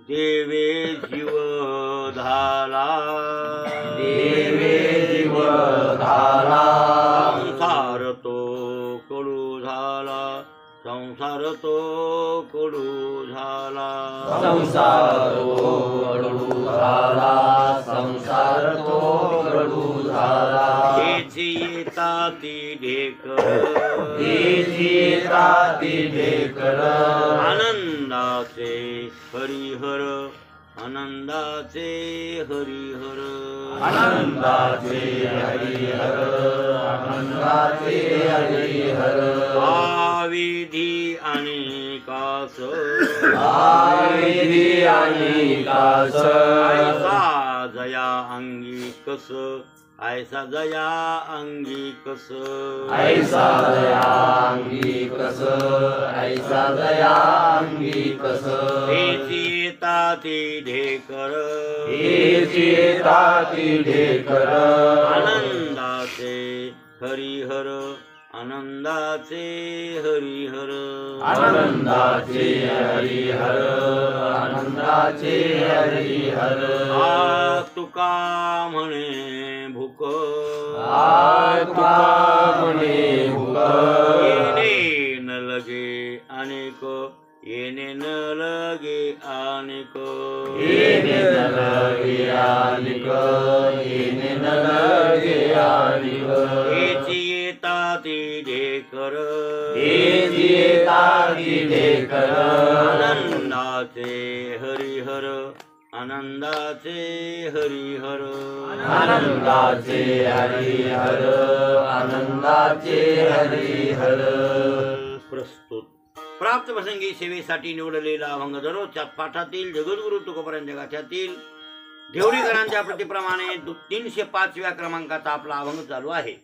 देवे जीव झाला देवे जीव झाला संसार तो कडू झाला संसार तो कडू झाला संसार तो कडू झाला संसार तो कडू झाला हेची येताती ढेकर हेची येताती ढेकर आनंदाचे हरिहर आनंदाचे हरिहर आनंदाचे हरिहर आनंदाचे हरिहर आविधी आणि कास आविधी आणि कास ऐसा जया अंगी कस ऐसा जया अंगी कस ऐसा दया अंगी कस ऐसा दया अंगी कस हेची येताती ढेकर हेची येताती ढेकर आनंदाचे हरिहर आनंदाचे हरिहर आनंदाचे हरिहर आनंदाचे हरिहर आ तुका म्हणे भूक आत्मा म्हणे भूक येणे न लगे अनेक येणे न लगे अनेक येणे न लगे आनिक येणे न लगे आनिक हेची येताती ढेकर हेची येताती ढेकर आनंदाचे हरिहर आनंदाचे हरिहर आनंदाचे हरिहर आनंदाचे हरिहर प्रस्तुत प्राप्त प्रसंगी सेवेसाठी निवडलेला अभंग दररोजच्या पाठातील जगद्गुरु तुकोबारायांच्या गाथ्यातील देवडीकरांच्या प्रतिप्रमाणे 305व्या क्रमांकाचा आपला अभंग चालू आहे.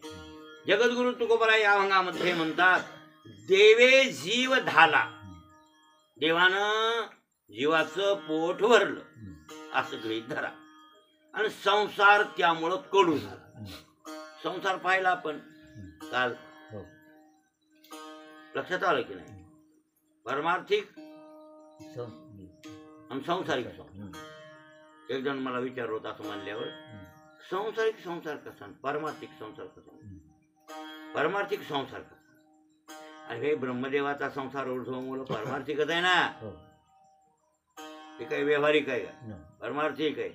जगद्गुरु तुकोबाराय या अभंगामध्ये म्हणतात, देवे जीव धाला, देवानं जीवाचं पोट भरलं असं गृहीत धरा, आणि संसार त्यामुळं कडू झाला. संसार पाहिला आपण काल, लक्षात आलं की नाही? परमार्थिक आणि सांसारिक. एक जण मला विचार होता असं म्हणल्यावर, सांसारिक संसार कसा, परमार्थिक संसार कसा? परमार्थिक संसार कसा? अरे ब्रह्मदेवाचा संसार ऊर्ध्वमूल परमार्थिकच आहे ना. ते काही व्यवहारिक आहे का? परमार्थिक आहे.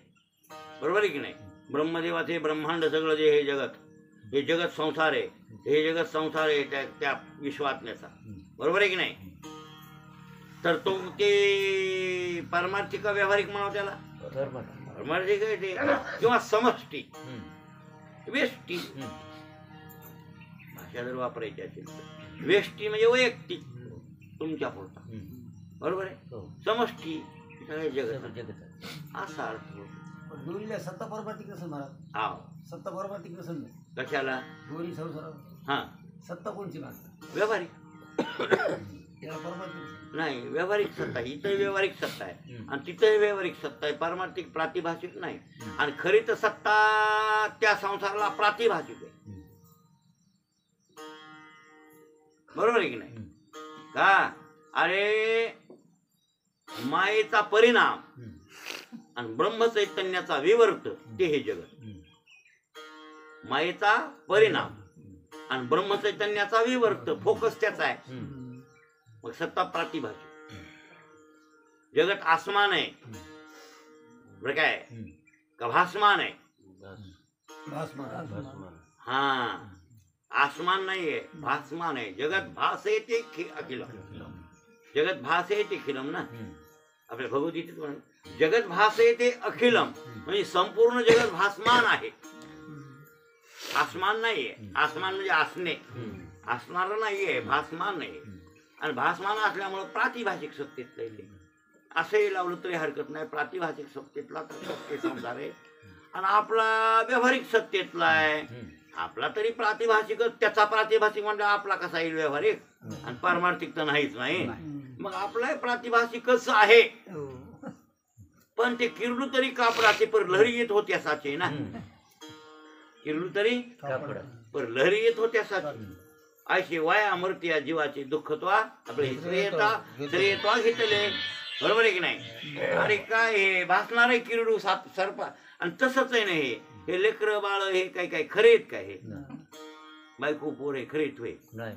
बरोबर आहे की नाही? ब्रह्मदेवाचे ब्रह्मांड सगळं जे हे जगत, हे जगत संसार आहे. हे जगत संसार आहे त्या विश्वात्म्याचा. बरोबर आहे की नाही? तर तो ते परमार्थिक का व्यवहारिक म्हणावं त्याला? परमार्थिक आहे ते, किंवा समष्टी व्यष्टी भाषा जर वापरायची असेल तर. व्यष्टी म्हणजे वैयक्तिक तुमच्या पुरता. बरोबर आहे? समष्टी जगत असा अर्थ होतो. दोन्हीला सत्ता परमार्थिक नसेल महाराज. हा, सत्ता परमार्थिक नसेल ना. कशाला? दोन्ही संसार हा, सत्ता कोणची मागतात? व्यवहारिक त्याला परमार्थिक नाही. व्यवहारिक सत्ता, इथं व्यवहारिक सत्ता आहे आणि तिथंही व्यवहारिक सत्ता आहे. परमार्थिक प्रातिभाषिक नाही. आणि खरी तर सत्ता त्या संसाराला प्रातिभाषिक आहे. बरोबर आहे की नाही? का? अरे मायेचा परिणाम आणि ब्रह्मचैतन्याचा विवर्त ते हे जगत. मायेचा परिणाम आणि ब्रह्मचैतन्याचा विवर्त, फोकस त्याचा आहे. मग सत्ता प्रातिभाषिक. जगत आसमान आहे बरं काय, का भासमान आहे? हा, आसमान नाहीये, भासमान आहे. जगत भास आहे ते अखिलम. जगत भास आहे ते खिलम ना. आपल्या भगवद्गीतेत म्हणून जगत भास आहे ते अखिलम, म्हणजे संपूर्ण जगत भासमान आहे. आसमान नाहीये. आसमान म्हणजे असणे, असणार नाहीये, भासमान नाही. आणि भासमान असल्यामुळे प्रातिभाषिक सत्तेतलं आहे. असंही लावलं तरी हरकत नाही. प्रातिभाषिक सत्तेतला सत्य संसार आहे आणि आपला व्यावहारिक सत्तेतला आहे. आपला तरी प्रातिभाषिकच, त्याचा प्रातिभाषिक म्हणजे आपला कसा येईल व्यवहारिक, आणि परमार्थिक तर नाहीच नाही. मग आपला प्रातिभाषिकच आहे. पण ते किरलू तरी कापडाचे पर लहरी येत होत्या साचे ना. किरलू तरी पर लहरी येत होत्या साचे. ऐसे वाया अमृत्या जीवाचे दुःखत्वा आपले श्रेयता घेतले बरोबर आहे की नाही? अरे काय हे भासणार आहे किरडू सरपा. आणि तसंच आहे ना हे लेकरं बाळ हे काय काय खरे आहेत काय? हे बायको पोर आहे खरे होय? नाही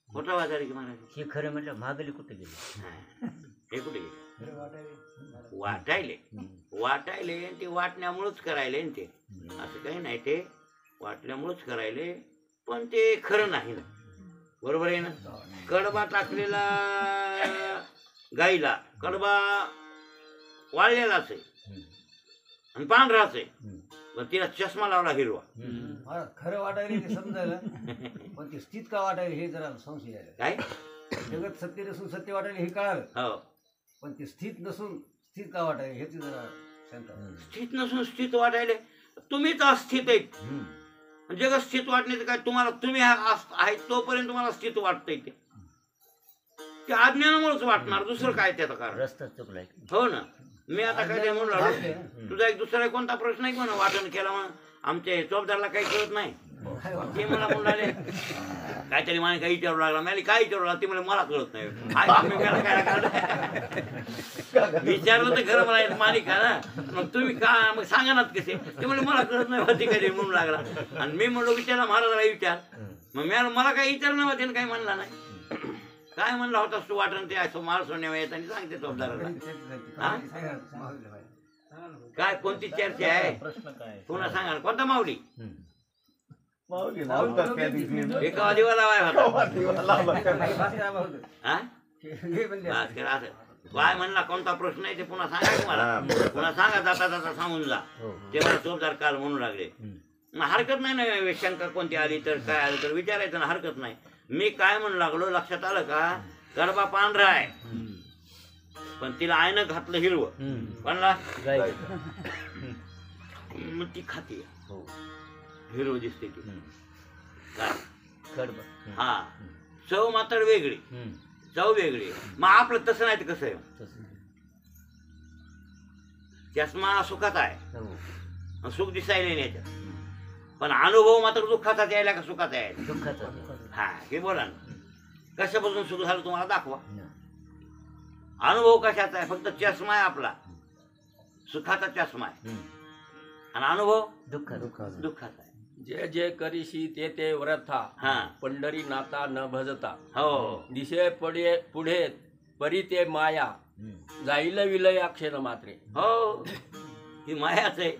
मोठा बाजार आहे की महाराज? हे खरं म्हटलं महागली कुठे गेली? हे कुठे गेले? वाटायले आणि ते वाटण्यामुळेच करायले ना ते. असं काही नाही, ते वाटण्यामुळेच करायले, पण ते खरं नाही ना. बरोबर आहे ना? कडबा टाकलेला गाईला कडबा वाळलेलाच आहे आणि पांढराच आहे, पण तिला चष्मा लावला हिरवा. मला खरं वाटायला ते समजायला, पण ते स्थित का वाटायला हे जरा संशय आहे. काय? जगत सत्य नसून सत्य वाटायला हे कळालं, हो, पण ते स्थित नसून स्थित का वाटायला हे जरा शंका. स्थित नसून स्थित वाटायले. तुम्हीच अस्थित आहेत. जग स्थित वाटण्याचं काय? तुम्हाला तुम्ही आहेत तोपर्यंत तुम्हाला स्थित वाटतंय. ते अज्ञानामुळेच वाटणार, दुसरं काय त्याचं कारण? रस्ता चुकलाय. हो ना. मी आता काय म्हणून राहिलो, तुझा एक दुसरा कोणता प्रश्न आहे म्हणून वाटण केला म्हणून आमच्या चौकदारला काही कळत नाही. ते मला म्हणून राहिले काहीतरी मला काही विचारू लागला. मला काय विचारू लागला ते मला कळत नाही. विचारलं तर खरं मला मालिक आहे ना, मग तुम्ही का मग सांगा ना कसे? ते म्हणजे मला कळत नाही होती कधी म्हणून लागला. आणि मी म्हणलो विचारला महाराजाला विचार. मग मला काही विचार नाही, त्यानं काही म्हणला नाही. काय म्हणला होता तू वाटण ते असं माल सोन्या येताना सांगते चौकदाराला. काय कोणती चर्चा आहे? प्रश्न काय? पुन्हा सांगा ना, कोणता माऊली? हे एका दिवा लावाय होता. हा? हे म्हणजे बस करा असं. काय म्हणला कोणता प्रश्न आहे ते पुन्हा सांगा की मला. पुन्हा सांगा, जाता जाता सांगून जा. ते मला चौकदार काल म्हणू लागले. मग हरकत नाही ना, शंका कोणती आली तर काय आली तर विचारायचं ना, हरकत नाही. मी काय म्हणू लागलो लक्षात आलं का? गडबा पांढरा आहे, पण तिला आयनं घातलं हिरवं. म्हणला मग ती खाते, हिरवं दिसते ती. काय? हा, चव मात्र वेगळी, चव वेगळी. मग आपलं तसं नाही तर कसं आहे? चष्मा सुखाचा आहे, सुख दिसायला नाही याच्यात, पण अनुभव मात्र दुःखाचा यायला का सुखाचा यायला? हा, हे बोला ना. कशापासून सुरू झालं तुम्हाला दाखवा. अनुभव कशाचा आहे? फक्त चष्मा आहे आपला, सुखाचा चष्मा आहे. आणि अनुभव दुःखाचा आहे. जे जे करीशी ते ते व्रथा, हा, पंढरी नाता न भजता. हो, दिशे पुढे परी ते माया, जाईल विलय अक्षर मात्रे. हो, ही मायाच आहे,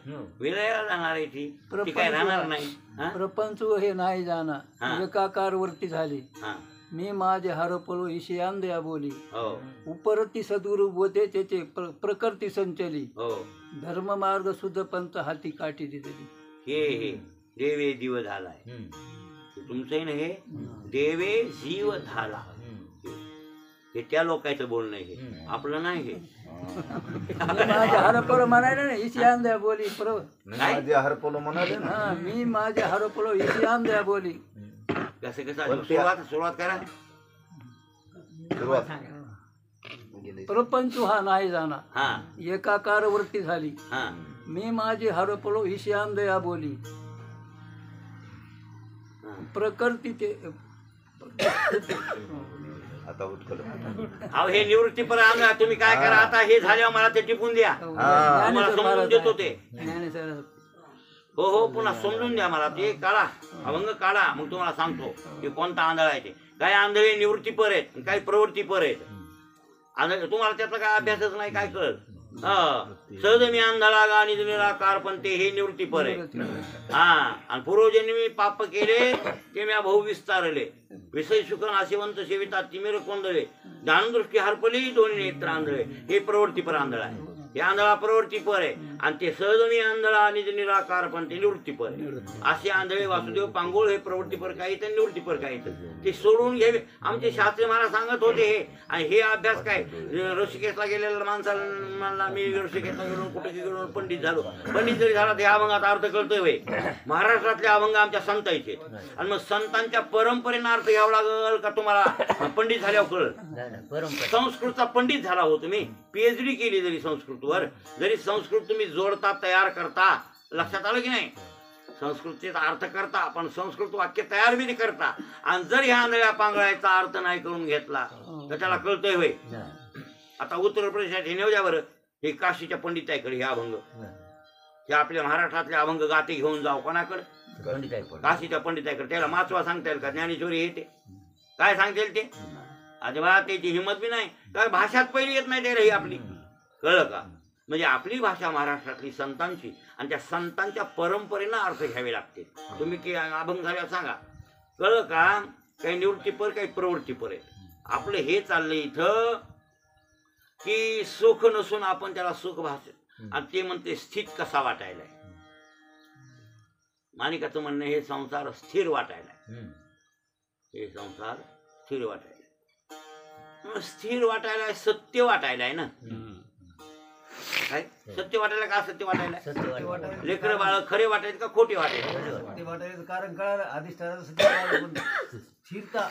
विलयाला जाणार आहे ती. ती काय राहणार नाही. हा? प्रपंच हे नाही जाणा, हा. एकाकार वरती झाली. हा, मी माझे हरपलो ईशयान दया बोली. हो, उपरती सद्गुरु बोते त्याचे प्रकृती संचली. हो, धर्म मार्ग शुद्ध पंथ हाती काठी दिलेली. हे देवे जीव झालाय. तुमचं ना हे देवे जीव झाला, हे त्या लोकांचं बोलणं आहे, हे आपलं नाही. हे मी माझे हरपलो म्हणाले ना, ईशयान दया बोली. माझे हरपलो म्हणाले ना. हा, मी माझे हरपलो ईशयान दया बोली. कसं कसं सुरुवात करा. सुरुवात. प्रपंच हा नाही जाणा, हा, एकाकार वरती झाली. हा, मी माझे हरपलो ईशयान दया बोली. प्रकृती ते आता उत्कल. अहो हे निवृत्तीपर आणा. तुम्ही काय करा आता, हे झाल्यावर मला ते टिपून द्या. तुम्हाला समजून देतो ते. ज्ञानेश्वर हो हो, पुन्हा समजून द्या मला ते. काढा अभंग काढा, मग तुम्हाला सांगतो की कोणता आंधळा आहे ते. काही आंधळे निवृत्तीपर आहेत, काही प्रवृत्तीपर आहेत. आंधळे तुम्हाला त्याचा काय अभ्यासच नाही, काय कळत. सहज मी आंधळा गाणी निराकार, पण ते हे निवृत्तीपर आहे. हा, आणि पूर्वजन्मी पाप केले ते म्या भाऊ विस्तारले. विषय सुखन आशिवंत सेविता तिमिर कोंदळे. ज्ञानदृष्टी हरपली दोन्ही नेत्र आंधळे. हे प्रवृत्तीपर आंधळा आहे. हे आंधळा प्रवृत्तीपर आहे. आणि ते सहज मी आंधळा आणि निराकार, पण ते निवृत्तीपर आहे. असे आंधळे वासुदेव पांगोळ हे प्रवृत्तीपर काही तर निवृत्तीपर काही तर. ते सोडून घ्यावे. आमचे शास्त्री मला सांगत होते हे. आणि हे अभ्यास काय, ऋषिकेशला गेलेल्या माणसाला म्हणला मी ऋषिकेशला गेलो, कुठे गेलो, पंडित झालो. पंडित जरी झाला ते अभंगाचा अर्थ कळतोय वे. महाराष्ट्रातले अभंग आमच्या संतांचे, आणि मग संतांच्या परंपरेनं अर्थ घ्यावा लागल का तुम्हाला पंडित झाल्यावर कळल. संस्कृतचा पंडित झाला हो तुम्ही, PhD केली जरी संस्कृतवर, जरी संस्कृत तुम्ही जोडता तयार करता, लक्षात आलं की नाही? संस्कृतीचा अर्थ करता पण संस्कृत वाक्य तयार बी नाही करता. आणि जर ह्या आंधळ्या पांगळ्याचा अर्थ नाही करून घेतला तर त्याला कळतोय होय. आता उत्तर प्रदेशात हे नेऊ द्या बरं, हे काशीच्या पंडिताईकडे हे अभंग, हे आपल्या महाराष्ट्रातले अभंग गाते घेऊन जाऊ कोणाकडे? काशीच्या पंडिताईकडे. त्याला माचवा सांगता येईल का? ज्ञानेश्वरी येते काय सांगता येईल ते? अजिबात त्याची हिंमत बी नाही. काय भाषात पहिली येत नाही त्याला ही आपली, कळलं का? म्हणजे आपली भाषा महाराष्ट्रातली संतांची, आणि त्या संतांच्या परंपरेनं अर्थ घ्यावे लागते. तुम्ही की अभंग झाल्यावर सांगा, कळलं का? काही निवृत्तीपर काही प्रवृत्तीपर आहे. आपलं हे चाललंय इथं की सुख नसून आपण त्याला सुख भास, आणि ते म्हणते स्थित कसा वाटायलाय. माणिकाचं म्हणणं हे संसार स्थिर वाटायलाय, हे संसार स्थिर वाटायला. स्थिर वाटायला सत्य वाटायलाय ना. काय सत्य वाटायला का सत्य वाटायला? लेकर बाळ खरे वाटायचे का खोटे वाटायचे? ते वाटायचं कारण कळालं अधिष्ठानाचं स्थिरता.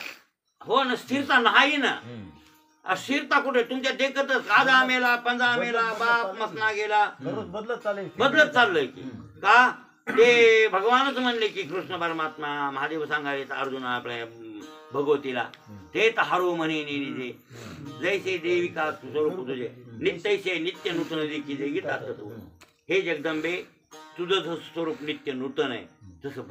हो ना, स्थिरता नाही ना. स्थिरता कुठे तुमच्या देखतच आजा मेला पंजा मेला बाप मसना गेला, बदलत चाललंय की का? ते भगवानच म्हणले की कृष्ण परमात्मा महादेव सांगायचे अर्जुना आपल्या भगवतीला, ते हारू म्हणे निजे जैसे देविका स्वरूप तुझे नित्यैसे नित्य नूतन देखी जे गीता तत्व. हे जगदंबे तुझं स्वरूप नित्य नूतन आहे, जसं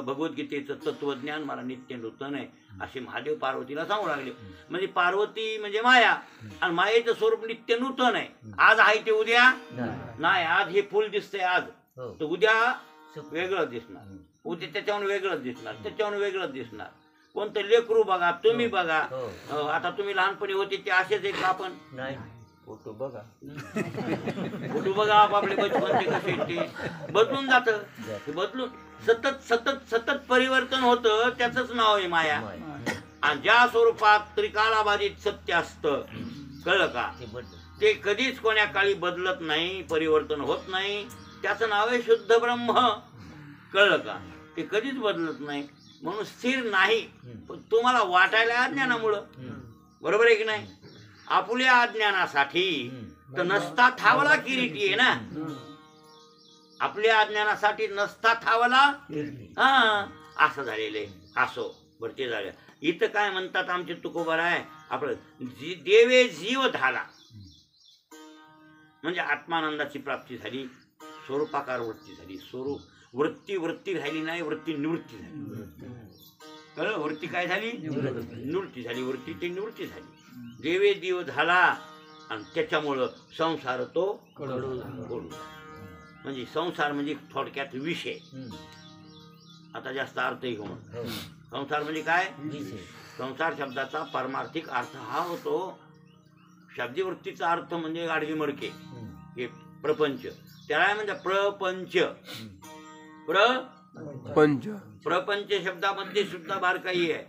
भगवद्गीतेचं तत्वज्ञान मला नित्य नूतन आहे, असे महादेव पार्वतीला सांगू लागले. म्हणजे पार्वती म्हणजे माया, आणि मायेचं स्वरूप नित्य नूतन आहे. आज आहे ते उद्या नाही. आज हे फुल दिसतंय आज, तर उद्या वेगळं दिसणार, उद्या त्याच्यावर वेगळंच दिसणार, त्याच्यावर वेगळंच दिसणार. कोणतं लेकरू बघा, तुम्ही बघा, आता तुम्ही लहानपणी होते ते असेच एक आपण फोटो बघा, फोटो बघा आपले बचपन ते कसे ते बदलून जातं. बदलून सतत सतत सतत परिवर्तन होतं, त्याचंच नाव आहे माया. आणि ज्या स्वरूपात त्रिकालाबाधित सत्य असतं, कळलं का? ते कधीच कोण्या काळी बदलत नाही, परिवर्तन होत नाही, त्याचं नाव आहे शुद्ध ब्रह्म. कळलं का? ते कधीच बदलत नाही, म्हणून स्थिर नाही. पण तुम्हाला वाटायला अज्ञानामुळं, बरोबर आहे की नाही? आपल्या अज्ञानासाठी तर नसता थावला किरीटी आहे ना. आपल्या अज्ञानासाठी नसता थावला, हा असं झालेलं आहे. असो भरती झाल्या. इथं काय म्हणतात आमचे तुकोबार आहे आपलं, देवे जीव झाला म्हणजे आत्मानंदाची प्राप्ती झाली, स्वरूपाकार वृत्ती झाली. स्वरूप वृत्ती राहिली नाही, वृत्ती निवृत्ती झाली. कळलं? वृत्ती काय झाली? निवृत्ती झाली. वृत्ती ती निवृत्ती झाली. देवे जीव झाला, आणि त्याच्यामुळं संसार तो कडू. म्हणजे संसार म्हणजे थोडक्यात विषय. आता जास्त अर्थही घेऊन, संसार म्हणजे काय? संसार शब्दाचा पारमार्थिक अर्थ हा होतो, शाब्दिक वृत्तीचा अर्थ म्हणजे गाडगी मडके, हे प्रपंच. त्याला म्हणजे प्रपंच. प्रपंच शब्दामध्ये सुद्धा बारकाई आहे.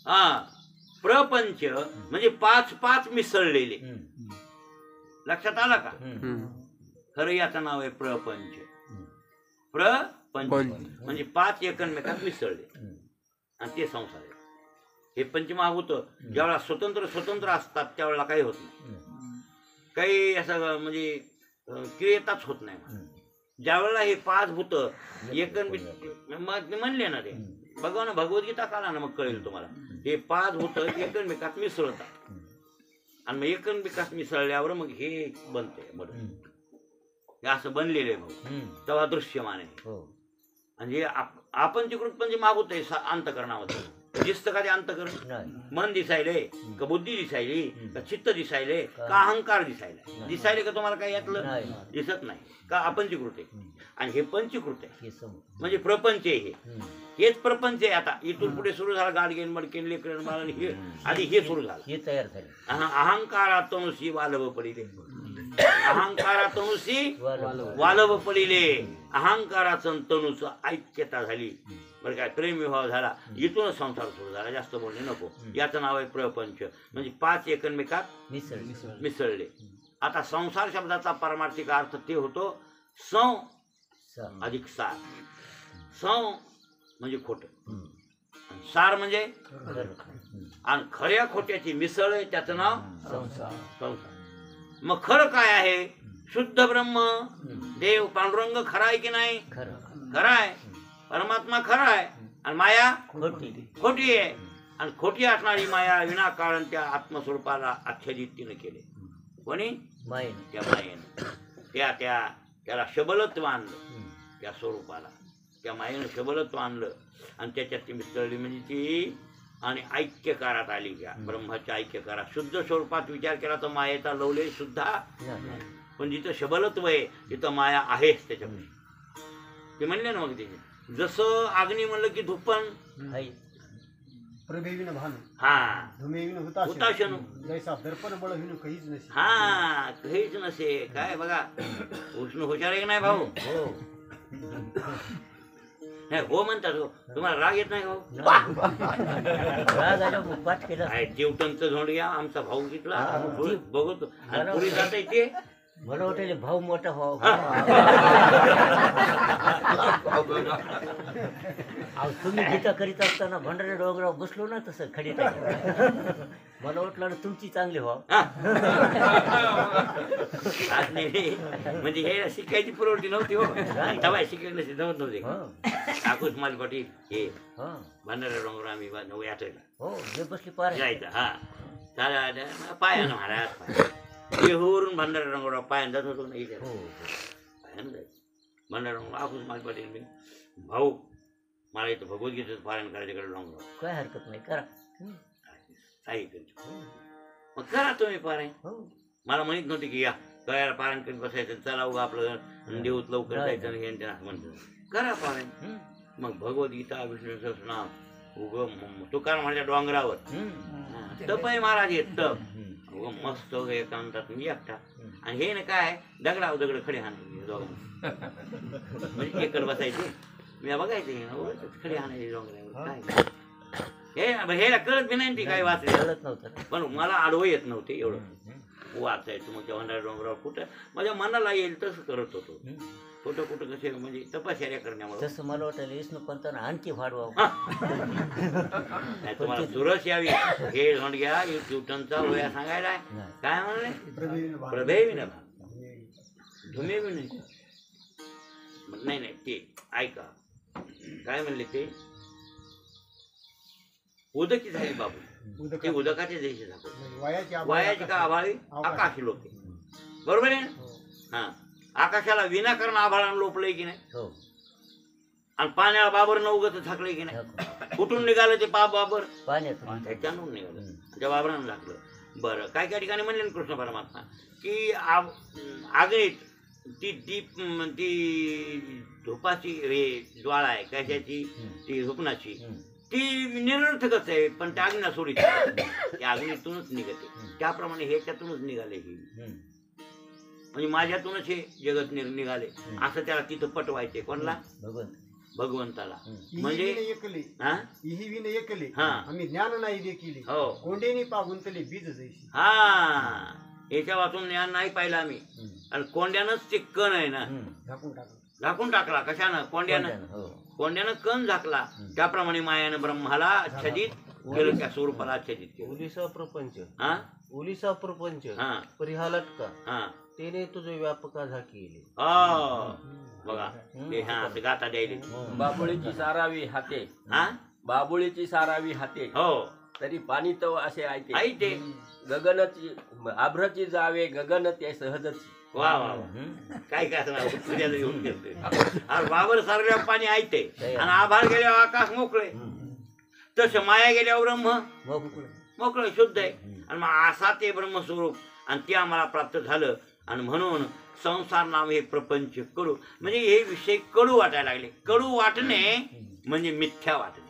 हा, प्रपंच म्हणजे पाच पाच मिसळलेले. लक्षात आला का? खरं याचं नाव आहे प्रपंच. प्रपंच म्हणजे पाच एकमेकात मिसळले, आणि ते संसार आहे. हे पंचमहाभूत ज्यावेळेला स्वतंत्र स्वतंत्र असतात त्यावेळेला काही होत नाही, काही असं म्हणजे क्रियेताच होत नाही. ज्यावेळेला हे पाच भूत म्हणले ना, ते बघा ना भगवद्गीता काढा ना, मग कळेल तुम्हाला. हे पाच भूत एकमेकात मिसळतात, आणि मग एकमेकात मिसळल्यावर मग हे बनते. हे असं बनलेलं आहे भाऊ, तेव्हा दृश्यमान आहे. म्हणजे आपण तिकडून म्हणजे मागूत आहे अंतकरणामध्ये. दिसतं का ते अंतकरण? मन दिसायले का बुद्धी दिसायली का चित्त दिसायले का अहंकार दिसायले का तुम्हाला काही यातलं दिसत नाही का? अपंचीकृत आहे. आणि हे पंचीकृत आहे, म्हणजे प्रपंच आहे. हेच प्रपंच आहे. आता इथून पुढे सुरू झाला गाडगेन मडकेन लेकरन मला, हे आधी हे सुरू झालं. हे तयार झाले. अहंकारातनुसी वालव पडिले, अहंकारातनुसी वालव पडिले. अहंकाराचं तनुचं ऐक्यता झाली, बरं काय? प्रेमविभाव झाला. इथूनच संसार सुरू झाला. जास्त बोलणे नको. याचं नाव आहे प्रपंच. म्हणजे पाच एकमेकात मिसळले. आता संसार शब्दाचा पारमार्थिक अर्थ ते होतो सं अधिक सार. सं म्हणजे खोट, सार म्हणजे आणि खऱ्या खोट्याची मिसळ आहे, त्याचं नाव संसार. मग खरं काय आहे? शुद्ध ब्रह्म देव पांडुरंग खरा आहे की नाही? खरा आहे. परमात्मा खरा आहे आणि माया खोटी खोटी आहे. आणि खोटी असणारी माया विनाकारण त्या आत्मस्वरूपाला आच्छादित तिनं केले. कोणी? मायेने. त्या मायेनं. त्याला शबलत्व आणलं त्या स्वरूपाला. त्या मायेनं शबलत्व आणलं आणि त्याच्यात ती मिसळली म्हणजे ती आणि ऐक्यकारात आली. त्या ब्रह्माच्या ऐक्यकारात शुद्ध स्वरूपात विचार केला तर मायेचा लवलेश सुद्धा नाही. पण जिथं शबलत्व आहे तिथं माया आहेच त्याच्यामध्ये. ते म्हणले ना मग ते जसं अग्नी म्हणलं की धुप्पण आहे. प्रभेविन भान हा धुमेविन हुताशनु. जैसा दर्पण बळ विन काहीच नसे. हा काहीच नसे. काय बघा उष्ण हुशार आहे की नाही भाऊ? हो. नाही हो म्हणतात हो. तुम्हाला राग येत नाही भाऊ? राग आला मग पाठ केला. काय देवटनचं झोंड घ्या आमचा भाऊ घेतला हा. बघतो आणि पुढे जाता येते. मला वाटेल भाऊ मोठा भाऊ. तुम्ही गीता करीत असताना भंडारे डोंगरावर बसलो ना तसं खडी मला वाटलं ना तुमची चांगली व्हाव. आज नाही म्हणजे हे शिकायची प्रवृत्ती नव्हती हो. तेव्हा शिकायला जमत नव्हते. काकूस माल पाटील हे भंडारा डोंगर आम्ही यात्रेला हो जे बसली पार जायचं. हा चालेल पायानं महाराज देहूवरून भंडारा डोंगरावर पायानं जात होतो ना इथे. पायानं जायचं भंडारा डोंगर. काकूस माल पाटील मी भाऊ मला इथं भगवद्गीतेचं पारायण करायच्याकडे डोंगरावर. काय हरकत नाही करा. साहित्य मग करा तुम्ही पारायण. मला माहित नव्हते की या कळ्याला पारायण करीत बसायचं. चला उगा आपलं देऊत लवकर जायचं आणि म्हणतो करा पारायण. मग भगवद्गीता विष्णू सहस्रनाम उग तुकाराम माझ्या डोंगरावर तप आहे महाराज. हे तप उग मस्त एकांतात मी एकटा आणि हे ना काय दगडा दगड खडे हाणायचे दोघांना. म्हणजे एकड बसायचे मी बघायचे खडे हाणायचे डोंगरावर. काय हे कळत बी नाही ती काय वाचले कळत नव्हतं पण मला आडवं येत नव्हते एवढं वाचायचं. मग त्या भंडारा डोंगरावर कुठं माझ्या मनाला येईल तसं करत होतो. कुठं कुठं कसे म्हणजे तपश्चर्या करण्यामुळे. तसं मला वाटलं विष्णू पंतांना आणखी वाढवावं. तुम्हाला सुरस यावी हे घ्या युटनचा वया सांगायला काय म्हणले प्रभेवी धुमेवी नाही ते ऐका काय म्हणले ते उदकी झाली बाबू. ते उदकाचे देश झाले वयाची का आभाळी आकाशी लोके. बरोबर आहे ना? हा आकाशाला विनाकारण आभाळानं लोपलंय की नाही आणि पाण्याला बाबर न उगत झाकलंय की नाही. कुठून निघालं ते बाबर पाण्यात त्याच्यानं निघालं त्या बाबरानं झाकलं. बरं काय काय ठिकाणी म्हणले ना कृष्ण परमात्मा की आगीत ती दीप ती धुपाची हे ज्वाळा आहे कशाची ती झुपणाची ती निरर्थकच आहे पण त्या अग्नीला सोडित त्या अग्नीतूनच निघते. त्याप्रमाणे ह्याच्यातूनच निघाले हे म्हणजे माझ्यातूनच हे जगत निघाले असं त्याला तिथं पटवायचे. कोणला? भगवंताला. म्हणजे आम्ही ज्ञान नाही देखील हो कोंडेनी पागुंतले बीज जैसी. हा याच्या वाचून ज्ञान नाही पाहिलं आम्ही आणि कोंड्यानंच ते कण आहे ना झाकून टाकला. कशानं? कोंड्यानं कण झाकला. त्याप्रमाणे मायानं ब्रह्माला आच्छादित केलं त्या स्वरूपाला आच्छादित केलं. ओलिसा प्रपंच हा ओलिसा प्रपंच हा परिहालट का हा तेने तुझे व्यापका झाकी. बघा ते हा असं गाता द्यायले. बाबुळीची सारावी हाते हा बाबुळीची सारावी हाते हो तरी पाणी तो असे आई ऐते ते गगनची आभ्रची जावे गगन ते सहजच. वा वा काय काय असणार येऊन गेलते अरे बाबर सारख्या पाणी ऐकते आणि आभार गेल्यावर आकाश मोकळे तसं माया गेल्यावर ब्रह्म मोकळे शुद्ध आहे. आणि मग असा ते ब्रह्मस्वरूप आणि ते आम्हाला प्राप्त झालं. आणि म्हणून संसार नाम हे प्रपंच कडू म्हणजे हे विषय कडू वाटायला लागले. कडू वाटणे म्हणजे मिथ्या वाटणे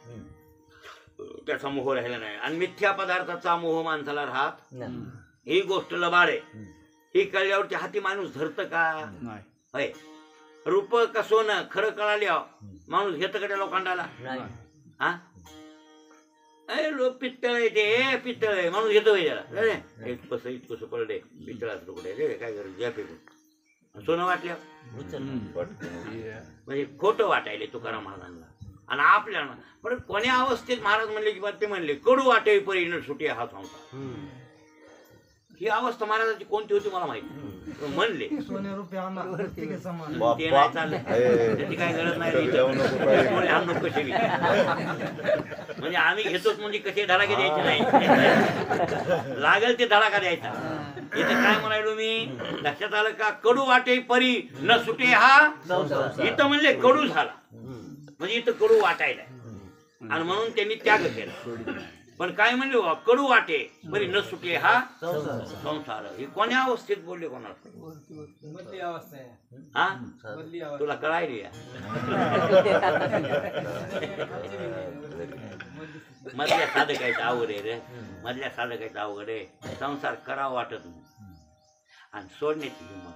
त्याचा मोह राहिला नाही. आणि मिथ्या पदार्थाचा मोह माणसाला राहत ही गोष्ट लबाड आहे. ही कळल्यावरती हाती माणूस धरत का? होय रूप का सोनं खरं कळाल्यावर माणूस घेत का त्या लोखंडाला? हा लोक पित्तळ आहे ते पित्तळ आहे माणूस घेतो त्याला कसं इतकंसं पडले पित्तळाचं तुकडे काय गरज ज्या फेकून सोनं वाटल्या म्हणजे खोटं वाटायले तुकाराम महाराजांना. आणि आपल्याला पण कोण्या अवस्थेत महाराज म्हणले की ते म्हणले कडू वाटे परी सुटी हा संसार ही अवस्था महाराजाची कोणती होती मला माहिती पण म्हणले ते नाही चाललं त्याची काय गरज नाही रे. आम नको कशी म्हणजे आम्ही घेतोच म्हणजे कसे धडाके द्यायचे नाही लागेल ते धडाका द्यायचा. इथं काय म्हणायलो मी लक्षात आलं का कडू वाटे परी न सुटे हा इथं म्हणले कडू झाला म्हणजे इथं कडू वाटायला आणि म्हणून त्यांनी त्याग केला. पण काय म्हणले कडू वाटे परी न सुटे हा संसार. हे कोण्या अवस्थेत बोलले कोणाला हा तुला कळायली मधल्या साधकायचं अवघड आहे रे. मधल्या साधकायचं अवघड आहे. संसार करावा वाटत नाही आणि सोडण्याची हिंमत.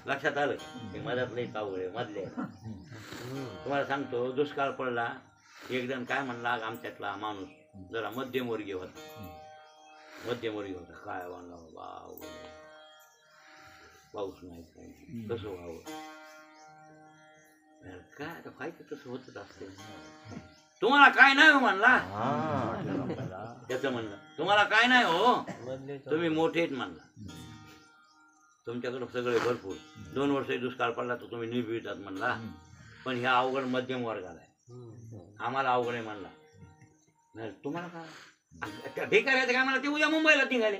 लक्षात आलं हे मधातलंच अवघड आहे. मधले तुम्हाला सांगतो दुष्काळ पडला एक जण काय म्हणला आमच्यातला माणूस जरा मध्यमवर्गीय होता. मध्यमवर्गीय होता काय म्हणला बाबा पाऊस नाही काय कसं व्हावं काय आता व्हायचं तसं होतच असते. तुम्हाला काय नाही हो म्हणला त्याचं म्हणलं तुम्हाला काय नाही हो तुम्ही मोठेच म्हणला तुमच्याकडे सगळे भरपूर 2 वर्ष दुष्काळ पडला तर तुम्ही निर्भीतात म्हणला पण ह्या अवघड मध्यम वर्गाला आहे आम्हाला अवघड आहे म्हणला. नाही तुम्हाला काय भिकाऱ्याचं काय म्हणला ते उद्या मुंबईला निघाले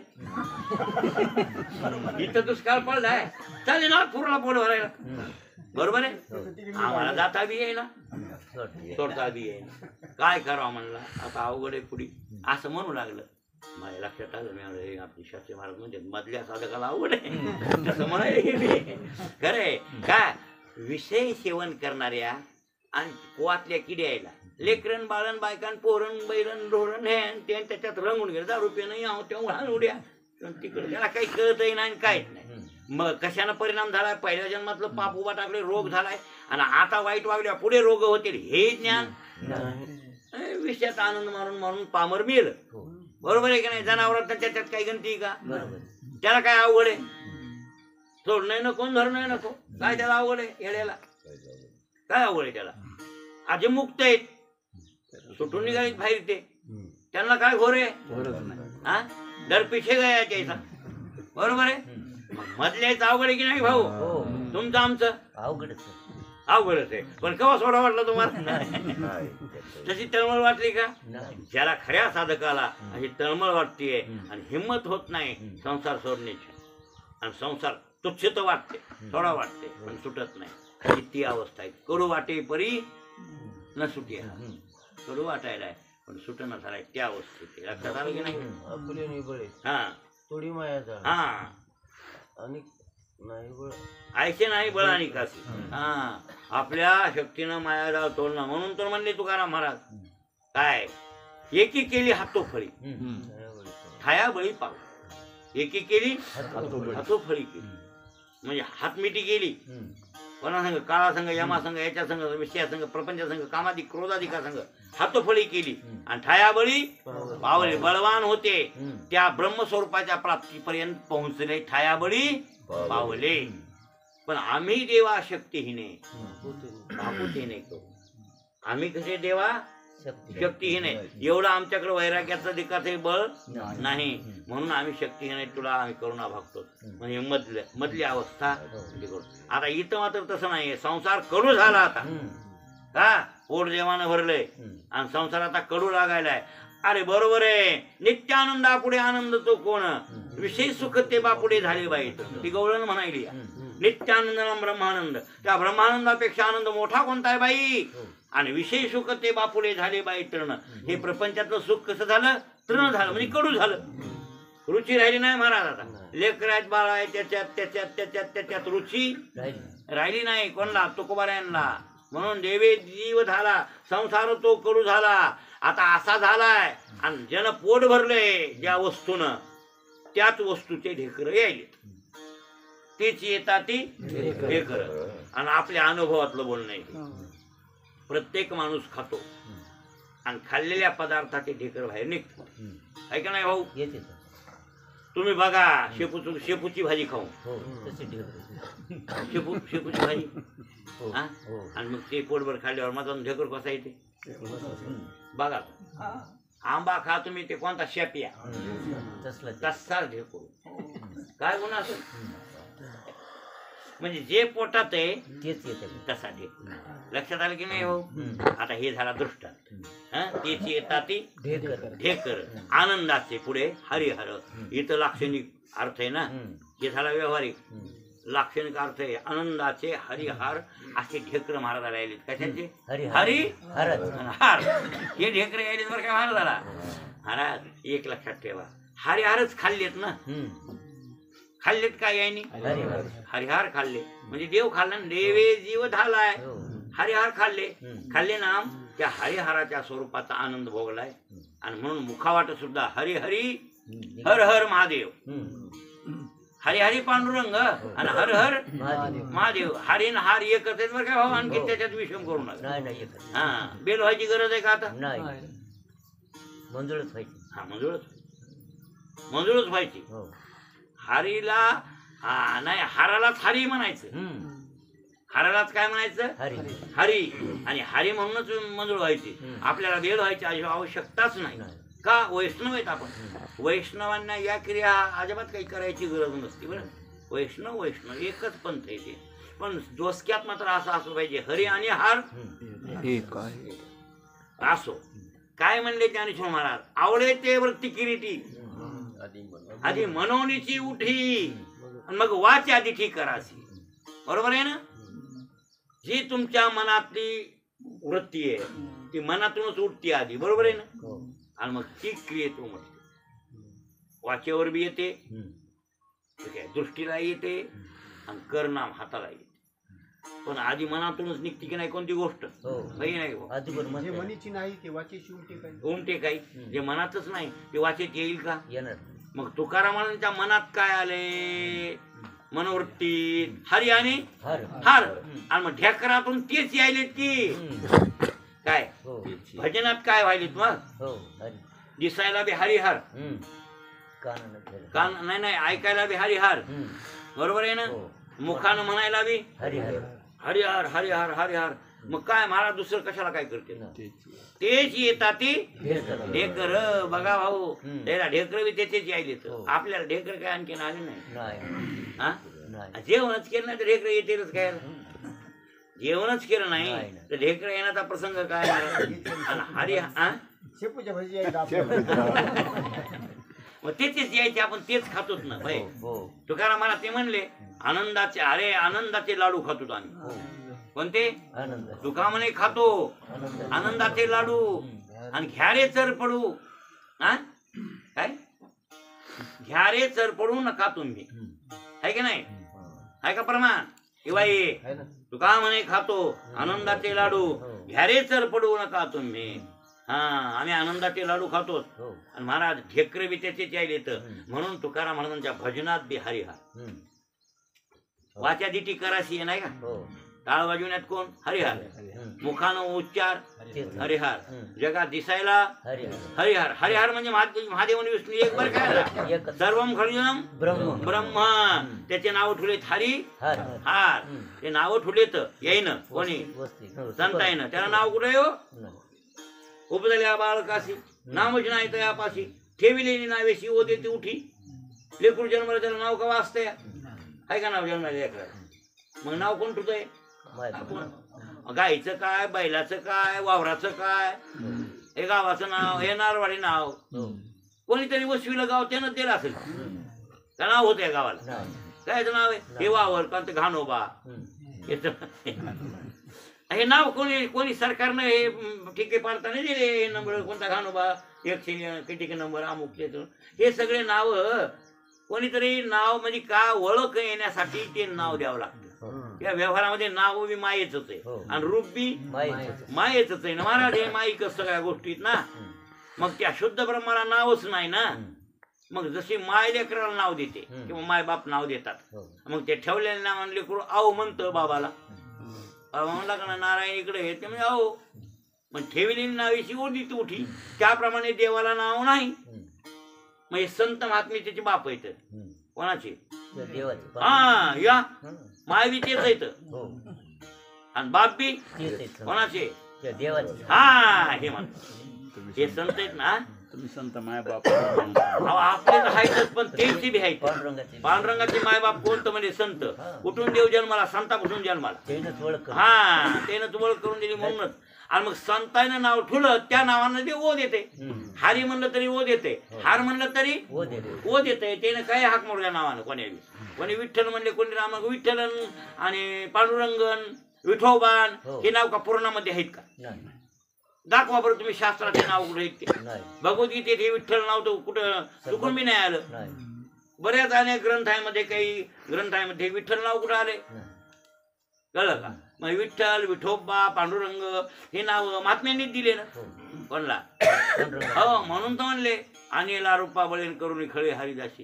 इथं दुष्काळ पडलाय चालेल ना पूर्ण पोट भरायला बरोबर आहे. आम्हाला जाता बी येईना सोडता बी येईना काय करावं म्हणला आता अवघड आहे पुढे असं म्हणू लागलं. माझ्या लक्षात आलं मी आपली शास्त्री महाराज म्हणजे मधल्या साधकाला अवघड आहे तसं म्हणाले खरंय काय विषय सेवन करणाऱ्या आणि कुवातल्या किड्यायला लेकरन बाळन बायकान पोरण बैरण ढोरण हे ते त्याच्यात रंगून गेलं 10 रुपये नाही आहो तेव्हा उड्या तिकडे त्याला काही कळतही नाही काहीच नाही. मग कशानं परिणाम झालाय पहिल्या जन्मातलं पाप उभा टाकले रोग झालाय आणि आता वाईट वागल्या पुढे रोग होतील हे ज्ञान विषयात आनंद मारून मारून पामर मिळेल बरोबर आहे की नाही. जनावरात त्याच्यात काही गणती का त्याला काय अवघड आहे सोड नाही नको धर नाही नको काय त्याला अवघड आहे येड्याला काय अवघड आहे त्याला. आजी मुक्त आहेत सुटून निघालीत बाहेर ते त्यांना काय घोर आहे हा दर पिछे गया त्याचा बरोबर आहे. मधल्याच अवघड आहे की नाही भाऊ तुमचं आमचं अवघडच अवघडच आहे. पण केव्हा सोडा वाटलं तुम्हाला तशी तळमळ वाटली का ज्याला खऱ्या साधकाला अशी तळमळ वाटतेय आणि हिंमत होत नाही संसार सोडण्याची आणि संसार तुच्छित वाटते थोडा वाटते पण सुटत नाही ती अवस्था आहे. कडू वाटे परी न सुटे कडू वाटायला आहे पण सुटणं झालाय त्या अवस्थेत लक्षात आलं की नाही. आपले निबळे हा थोडी माया हा आणि नाही बळ ऐसे नाही बळ आणि काशी हा आपल्या शक्तीनं माया जाळ तोडणं म्हणून तर म्हणले तुकाराम महाराज काय एकी केली हातोफळी ठाया बळी पाव एकी केली हातोफळी केली म्हणजे हातमिटी केली कोणा संघ काळा संघ यमा संघ याच्या संघ विषया संघ प्रपंच संघ कामाधिक क्रोधाधिका संघ हातोफळी केली आणि ठाया बळी पावले बळवान होते त्या ब्रह्मस्वरूपाच्या प्राप्तीपर्यंत पोहोचले ठाया बळी पावले. पण आम्ही देवा शक्तीहीने भाकुतीने करू आम्ही कसे देवा शक्तीहीन आहे एवढं आमच्याकडे वैराग्याचं दिकाचं बळ नाही म्हणून आम्ही शक्तीहीन तुला आम्ही करुणा भागतो म्हणजे मधली अवस्था करू. आता इथं मात्र तसं नाही संसार कडू झाला आता का पोट देवानं भरलंय आणि संसार आता कडू लागायलाय. अरे बरोबर आहे नित्यानंदापुढे आनंद तो कोण विशेष सुख ते बापुढे झाले बाईत ती गवळण म्हणायली नित्यानंद ब्रह्मानंद त्या ब्रह्मानंदापेक्षा आनंद मोठा कोणता आहे बाई आणि विशेष सुख ते बापुढे झाले बाई तृण. हे प्रपंचातलं सुख कसं झालं तृण झालं म्हणजे कडू झालं रुची राहिली नाही महाराज. आता लेकरात बाळ आहे त्याच्यात रुची राहिली नाही कोणला तुकोबाऱ्यांना म्हणून देवे जीव झाला संसार तो कडू झाला आता असा झालाय आणि ज्यानं पोट भरलंय ज्या वस्तूनं त्याच वस्तूचे ढेकर यायले तेच येतात ती ढेकर आणि आपल्या अनुभवातलं बोलणं आहे. प्रत्येक माणूस खातो आणि खाल्लेल्या पदार्थाचे ढेकर बाहेर निघतो आहे का नाही भाऊ. तुम्ही बघा शेपूची भाजी खाऊ शेपूची भाजी आणि मग ते पोटभर खाल्ल्यावर माझा ढेकर कसा येते बघा आंबा खा तुम्ही ते कोणता शेपिया तसलं ते. तसाच ढेकरू काय गुन्हा असेल म्हणजे जे पोटात आहे तेच येते तसा ढेकरू लक्षात आलं की नाही हो आता हे झाला दृष्टांत त्याची येतात ती ढेकर ढेकर आनंदाचे पुढे हरिहर इथं लाक्षणिक अर्थ आहे ना हे झाला व्यवहारिक लाक्षणिक अर्थ आहे आनंदाचे हरिहार असे ढेकर महाराजाला यायलेत कशाचे हरी हरच हार हे ढेकर यायलेत बरं काय महाराजाला महाराज एक लक्षात ठेवा हरिहारच खाल्लेत ना खाल्लेत काय यायनी हरिहार खाल्ले म्हणजे देव खाल्ला देवे जीव झालाय हरिहार खाल्ले खाल्ले ना त्या हरिहाराच्या स्वरूपाचा आनंद भोगलाय आणि म्हणून मुखावाट सुद्धा हरी हरी हर हर महादेव हरिहरी पांडुरंग आणि हर हर महादेव हरी न हार एकच आहेत बरं काय भाऊ आणखी त्याच्यात विषम करू नका नाही एकच हा बेल व्हायची गरज आहे का आता नाही मंजुळच व्हायची हा मंजुळच व्हायची हो हरीला नाही हारालाच हरी म्हणायचं हारालाच काय म्हणायचं हरी हरी आणि हरी म्हणूनच मंजुळ व्हायची आपल्याला बेल व्हायची आवश्यकताच नाही का वैष्णव आहेत आपण वैष्णवांना या क्रिया अजिबात काही करायची गरज नसते बरं वैष्णव एकच पंथ आहे ते पण डोसक्यात मात्र असं असं पाहिजे हरी आणि हार असो काय म्हणले ज्ञानेश्वर महाराज आवडे ते वृत्ती किरीटी आधी मनोनीची उठी मग वाच आधी ठीक करायची बरोबर आहे ना जी तुमच्या मनातली वृत्ती आहे ती मनातूनच उठते आधी बरोबर आहे ना आणि मग ती क्रियेत उमटते वाचेवर बी येते ठीक आहे दृष्टीला येते आणि करनाम हाताला येते पण आधी मनातूनच निघते की नाही कोणती गोष्ट नाही मनीची नाही ते वाचेची उमटे काही जे मनातच नाही ते वाचेत येईल का येणार मग तुकारामांच्या मनात काय आले मनोवृत्ती हरी आणि हार आणि मग ढेकरातून तेच यायले की काय भजनात काय व्हायलेत मग दिसायला बी हरिहार कान नाही ऐकायला बी हरिहार बरोबर आहे ना मुखानं म्हणायला बी हरिहार हरिहार हरिहार मग काय महाराज दुसरं कशाला काय करते तेच येतात ती ढेकर बघा भाऊ त्याला ढेकर बी त्याचेच यायलेत आपल्याला ढेकर काय आणखीन आले नाही हा जेवणच केलं नाही तर ढेकर येतेच काय जेवणच केलं नाही तर ढेकर येण्याचा प्रसंग काय हरी शेपूच्या भाजी मग तेच यायचे आपण तेच खातोच ना भाई तुकाराम मला ते म्हणले आनंदाचे अरे आनंदाचे लाडू खातो आम्ही कोणते तुका म्हणे खातो आनंदाचे लाडू आणि घ्यारे चर पडू काय घ्यारे चर पडू नका तुम्ही आहे की नाही आहे का प्रमाण शिवाई तुका म्हणे खातो आनंदाचे लाडू घ्यारे चर पडू नका तुम्ही हा आम्ही आनंदाचे लाडू खातो आणि महाराज ढेकर बी त्याचेच यायलेत म्हणून तुकाराम महाराजांच्या भजनात बी हरिहार वाचा दिटी कराशी नाही का टाळ वाजवण्यात कोण हरिहार मुखानं उच्चार हरिहार जगात दिसायला हरिहार हरिहार म्हणजे महादेव आणि विष्णू एक बर काय सर्वम खड्गम ब्रह्म त्याचे नाव ठुलेत हरी हार ते नाव ठुलेत येईन कोणी संत येईन त्याला नाव कुठे हो उपजल्या बाळकाशी नामच नाही तर यापाशी ठेविलेली नावेशी ओ देते उठी लेकरू जन्माला त्याला नाव कवा असतंय आहे का नाव जन्माला मग नाव कोण ठुतंय गाईचं काय बैलाचं काय वावराचं काय हे गावाचं नाव हे नारवाडी नाव कोणीतरी वसवीला गाव त्यानं दिलं असेल का नाव होतं या गावाला कायचं नाव आहे हे वावर कोणतं घाणोबा हे नाव कोणी सरकारनं हे ठिके पाडताना दिले हे नंबर कोणता घाणोबा 100 नंबर अमुक हे सगळे नाव कोणीतरी नाव म्हणजे का ओळख येण्यासाठी ते नाव द्यावं लागतं या व्यवहारामध्ये नाव बी मायेच आहे आणि रूप बी मायेच आहे ना महाराज हे माईक सगळ्या गोष्टीत ना मग त्या शुद्ध ब्रह्माला नावच नाही ना मग जशी माय लेकराला नाव देते किंवा माय बाप नाव देतात मग ते ठेवलेले नाव लेकरू आऊ म्हणतं बाबाला म्हणला का नारायण इकडे ते म्हणजे आहो मग ठेवलेली नावेशी ओढीत उठी त्याप्रमाणे देवाला नाव नाही मग हे संत महात्मे त्याचे बाप आहेत कोणाचे हा या माय बी तेच आहेत आणि बाप बी कोणाचे हा हे म्हणतात हे संत आहेत ना, तुम्ही संत माय बाप अहो, आपले तर आहेतच, पण त्यांची बी आहेत. पांडुरंगाचे पांडुरंगाचे मायबाप कोणतं म्हणजे संत. कुठून देव जन्माला? संतापासून जन्माला. त्यानंच ओळख करून. हा, त्यानं ओळख करून दिली म्हणूनच. आणि मग संतानं नाव ठेवलं, त्या नावानं ते ओ देते. हरी म्हणलं तरी ओ देते, हार म्हणलं तरी हो दे ओ देते. त्यानं काय हाक मोडल्या नावानं कोणी विठ्ठल म्हणले, कोणी राम, विठ्ठलन आणि पांडुरंगन, विठोबान हे नाव का पुराणामध्ये आहेत का? नाही दाखवा बरं तुम्ही शास्त्राचे नाव कुठे आहेत ते. नाही भगवद्गीतेत हे विठ्ठल नाव तर कुठं चुकून बी नाही आलं. नाही बऱ्याच अनेक ग्रंथांमध्ये, काही ग्रंथांमध्ये विठ्ठल नाव कुठं आले कळलं का? मग विठ्ठल, विठोबा, पांडुरंग हे नाव महात्म्यांनीच दिले ना कोणला. हो, म्हणून तर म्हणले आणेला रूपा बळेन करून खळे हरिदासी.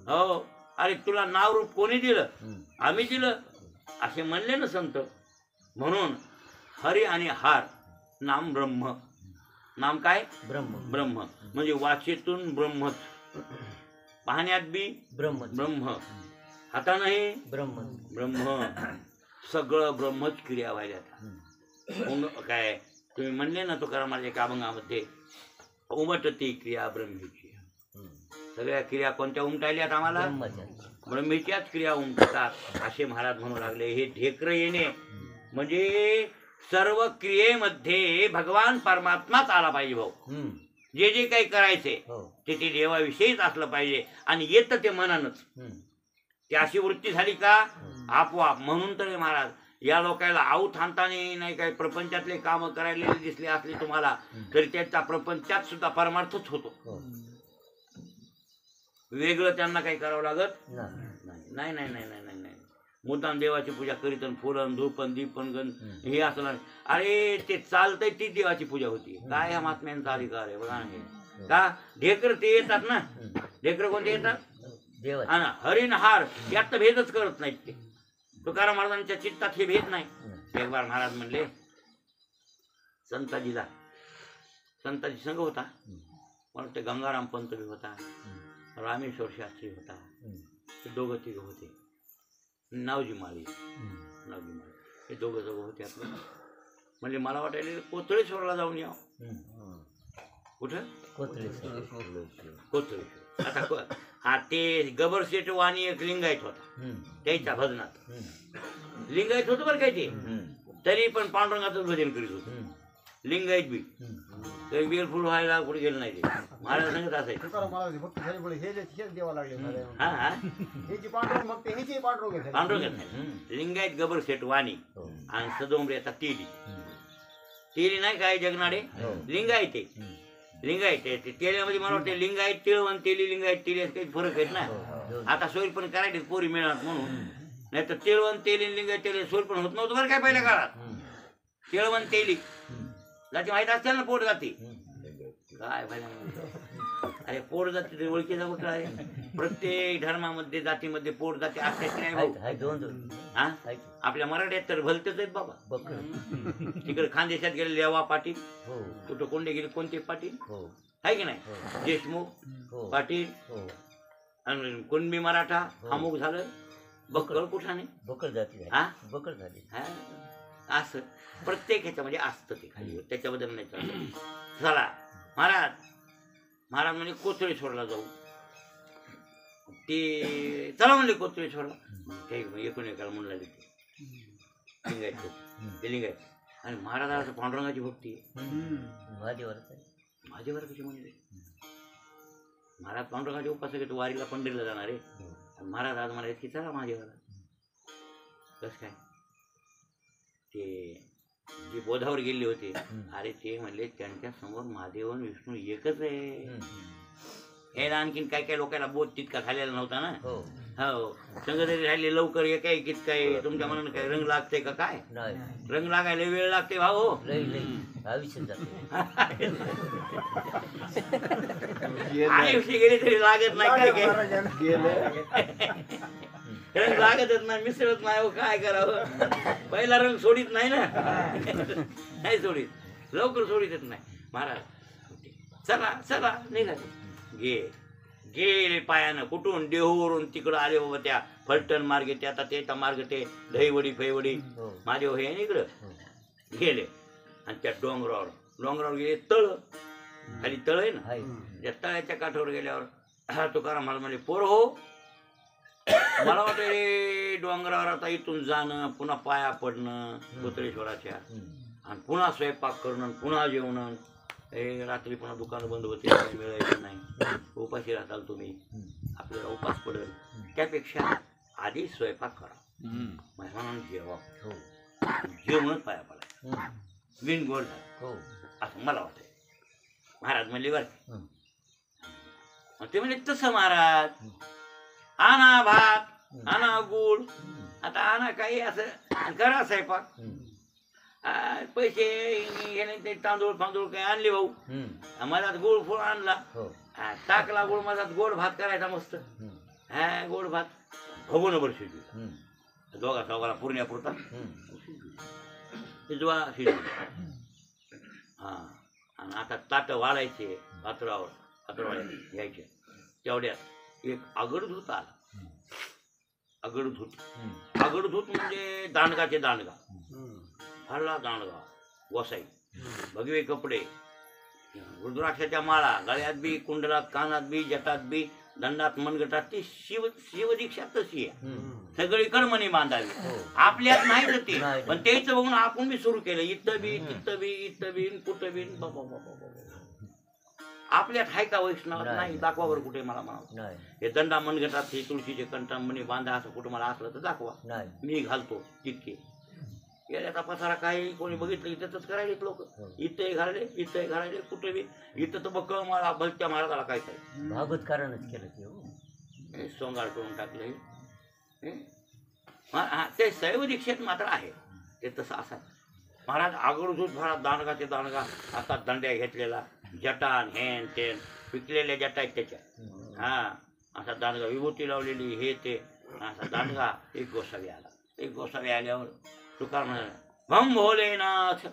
हो, अरे तुला नाव रूप कोणी दिलं? आम्ही दिलं असे म्हणले ना संत. म्हणून हरी आणि हार नाम ब्रह्म. नाम काय? ब्रह्म. ब्रह्म म्हणजे वाचेतून ब्रह्मच, पाहण्यात बी ब्रह्म. ब्रह्म, हातानंही ब्रह्म. ब्रह्म. सगळं ब्रह्मच क्रिया व्हायला. काय तुम्ही म्हणले ना तुकारामाच्या एका अभंगामध्ये, उमटती क्रिया ब्रह्मीची. सगळ्या क्रिया कोणत्या उमटायल्यात आम्हाला? ब्रह्मीच्याच क्रिया उमटतात असे महाराज म्हणू लागले. हे ढेकर येणे म्हणजे सर्व क्रियेमध्ये भगवान परमात्माच आला पाहिजे भाऊ. जे जे काही करायचे ते ते देवाविषयीच असलं पाहिजे. आणि येतं ते मनानच. ती अशी वृत्ती झाली का आपोआप. म्हणून तर महाराज या लोकांना आऊत आणताना नाही काही प्रपंचातले काम करायला दिसले असले तुम्हाला, तरी त्याचा प्रपंचात सुद्धा परमार्थच होतो. वेगळं त्यांना काही करावं लागत नाही. नाही नाही नाही नाही. मुद्दाम देवाची पूजा करीत, फुलन धूपन दीपन गण हे असं. अरे ते चालतंय ती देवाची पूजा होती. काय ह्या महात्म्यांचा अधिकार आहे बघा ना. का ढेकर ते येतात ना, ढेकर कोणते येतात? हा ना, हरिण हार यात तर भेदच करत नाहीत ते. तुकाराम महाराजांच्या चित्तात हे भेद नाही. एक बार महाराज म्हणले संताजीला, संताजी संघ होता, म्हणून ते गंगाराम पंत बी होता, रामेश्वर शास्त्री होता, ते दोघं तिघं होते, नावजी माळी हे दोघं दोघं होते. आपलं म्हणजे मला वाटायला कोथळेश्वरला जाऊन यावं. कुठं? कोथळेश्वर. आता हा ते गबर शेठ वाणी एक लिंगायत होता त्याच्या भजनात. लिंगायत होतं बरं काय ते, तरी पण पांडुरंगाचं भजन करीत होतं. लिंगायत बी तरी बेलफुल व्हायला कुठे गेलं नाही. ते महाराज सांगत असायचं पांडुरंग लिंगायत गबर शेठ वाणी आणि सदोमऱ्याचा तेली. तेली नाही काय जगनाडे, लिंगायत आहे. लिंगायत आहे तेल्यामध्ये मला वाटतं लिंगायत तिळवण तेली लिंगायत तेली काही फरक आहेत ना. आता सोयी पण करायचे पोरी मिळणार म्हणून, नाही तर तिळवण तेली लिंगायत तेली सोयी पण होत नव्हतं बरं काय पहिल्या काळात. तिळवण तेली जाती माहित असतील ना, पोट जाती काय अरे पोट जाती ते ओळखीचा कुठला आहे. प्रत्येक धर्मामध्ये जातीमध्ये पोट जाती असल्याची नाही भाऊ. हा आपल्या मराठ्यात तर भलतेच आहेत बाबा. तिकडे खानदेशात गेले लेवा पाटील, कुठं कोंडे गेले कोणते पाटील आहे की नाही, देशमुख पाटील आणि कुणबी मराठा अमुक झालं. बक्कळ कुठाने बकळ जाती. हा बकळ झाली. असं प्रत्येक ह्याच्यामध्ये असतं ते खाली, त्याच्याबद्दल नाही चालत. चला महाराज महाराज म्हणजे कोथळेश्वरला जाऊ. ते चला म्हणले कोथळेश्वरला. काही एकूण एकाला म्हणून लागले ते लिंगायत. आणि महाराजाला पांडुरंगाची भक्ती माझ्यावर कशी म्हणले. महाराज पांडुरंगाचे उपासक आहे, वारीला पंढरीला जाणार आहे. आणि महाराज आज म्हणाले की चला माझ्यावर. कसं काय ते जे बोधावर गेले होते, अरे ते म्हणले त्यांच्या समोर महादेव आणि विष्णू एकच आहे. हे आणखीन काय काय लोकांना बोध तितका झालेला नव्हता ना. हो संग तरी राहिले लवकर एक आहे कित काय तुमच्या मनानं काय रंग लागते का काय? रंग लागायला वेळ लागते भाऊ. आयुष्य गेले तरी लागत नाही. काय काय रंग लागतच नाही, मिसळत नाही. हो काय करावं, पहिला रंग सोडित नाही ना. नाही सोडित, लवकर सोडितच नाही. महाराज चला चला निघाले. गेले पायानं कुठून देहूवरून तिकडं आले बाबा. त्या फलटण मार्गे ते आता ते मार्ग ते दहीवडी फैवडी महादेव हे इकडं गेले. आणि त्या डोंगरावर गेले तळ खाली तळ आहे ना, आहे. त्या तळ्याच्या काठावर गेल्यावर तुकाराम महाराज म्हणले, पोर हो, मला वाटतं रे डोंगरावर आता इथून जाणं, पुन्हा पाया पडणं कोतळेश्वराच्या, आणि पुन्हा स्वयंपाक करणं, पुन्हा जेवणं, हे रात्री पुन्हा दुकानं बंद होते, काही मिळायचं नाही, उपाशी राहताल तुम्ही, आपल्याला उपास पडेल, त्यापेक्षा आधी स्वयंपाक करा, मेहमानांना जेवा, जेवणच पाया पडा, बिनगोड झालं असं मला वाटतं. महाराज म्हणले बरं. मग ते म्हणजे तसं महाराज, आणा भात, आणा गुळ, आता आणा काही असं करा स्वयंपाक, पैसे घेणे ते तांदूळ फांदूळ काही आणले भाऊ, मला गुळ फुळ आणला, टाकला गुळ, माझा गोड भात करायचा मस्त, हा गोड भात भगवून बर शिजू, दोघा चौघाला पुरण्यापुरता शिजवा शिजू. हा, आणि आता ताट वाढायचे पात्रावर घ्यायचे, तेवढ्यात एक आगडधूत आला. आगडधूत म्हणजे दांडगाचे दांडगा, फारला दांडगा, वसाई, भगवे कपडे, रुद्राक्षाच्या माळा, गळ्यात बी, कुंडलात, कानात बी, जटात बी, दंडात, मनगटात, ती शिवदीक्षा तशी आहे, सगळी कर्मणी बांधावी, आपल्यात नाही तर ते, पण तेच बघून आपण बी सुरू केलं, इथं बी तिथं बी इथं बी कुठं बी, आपल्यात आहे का वैष्णव नाही, दाखवा बरं कुठे मला म्हणा, हे दंडा मनगटात हे तुळशीचे कंठामणी बांधा असं कुठं मला असलं तर दाखवा, मी घालतो तितके. याचा पसारा काही कोणी बघितलं इथंच करायले लोक, इथंही घालले इथंही घालायले, कुठे बी इथं तर बघ मला भलत्या महाराजाला काय काय भागवत कारणच केलं ते, सोंगार करून टाकले. ते शैव दीक्षेत मात्र आहे ते तसं असा. महाराज आगडधूत महाराज दांडगाचे दांडगा, असा दंड्या घेतलेला, जटान हेन तेन पिकलेल्या जटा आहेत त्याच्या, हा असा दांडगा, विभूती लावलेली, हे ते असा दांडगा. एक गोसावी आला, एक गोसावी आल्यावर तुकाराम म्हणाला, भम भोलेनाथ,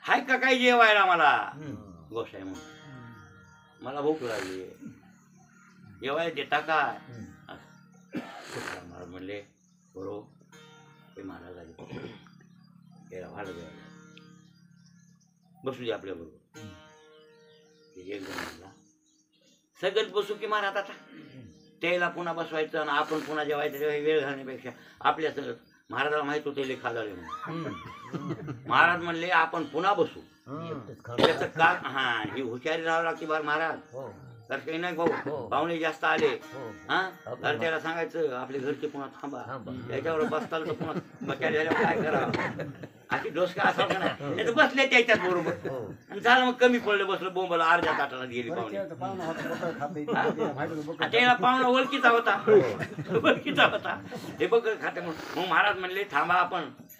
हाय का काही जेवायला मला? गोसाई म्हणून मला भूक लागली, जेवायला देता काय? तुकाराम महाराज म्हणले, बरोबर हे महाराज आले, त्याला भाडं द्यायला बसू दे आपल्या बरोबर. एक जण सगळं बसू की महाराज, आता त्याला पुन्हा बसवायचं आणि आपण पुन्हा जेवायचं, वेळ घालण्यापेक्षा आपल्या सगळं. महाराजाला माहित होते ले खादाळे म्हणून, महाराज म्हणले आपण पुन्हा बसू, त्याचं का हा ही हुशारी राहावं लागते बरं महाराज, तर काही नाही भाऊ, पाहुणे जास्त आले, हा घरच्याला सांगायचं आपले घरचे पुन्हा थांबा, त्याच्यावर बसताल तर पुन्हा बचार झाल्यावर काय करावं, अशी डोसका असावं का नाही, बसले त्याच्यात बरोबर, आणि झालं मग कमी पडलं, बसलं बोंबाला अर्ध्या ताटाला गेली पाहुणे, त्याला पाहुणा ओळखीचा होता, हे बघ खाते म्हणून. मग महाराज म्हणले थांबा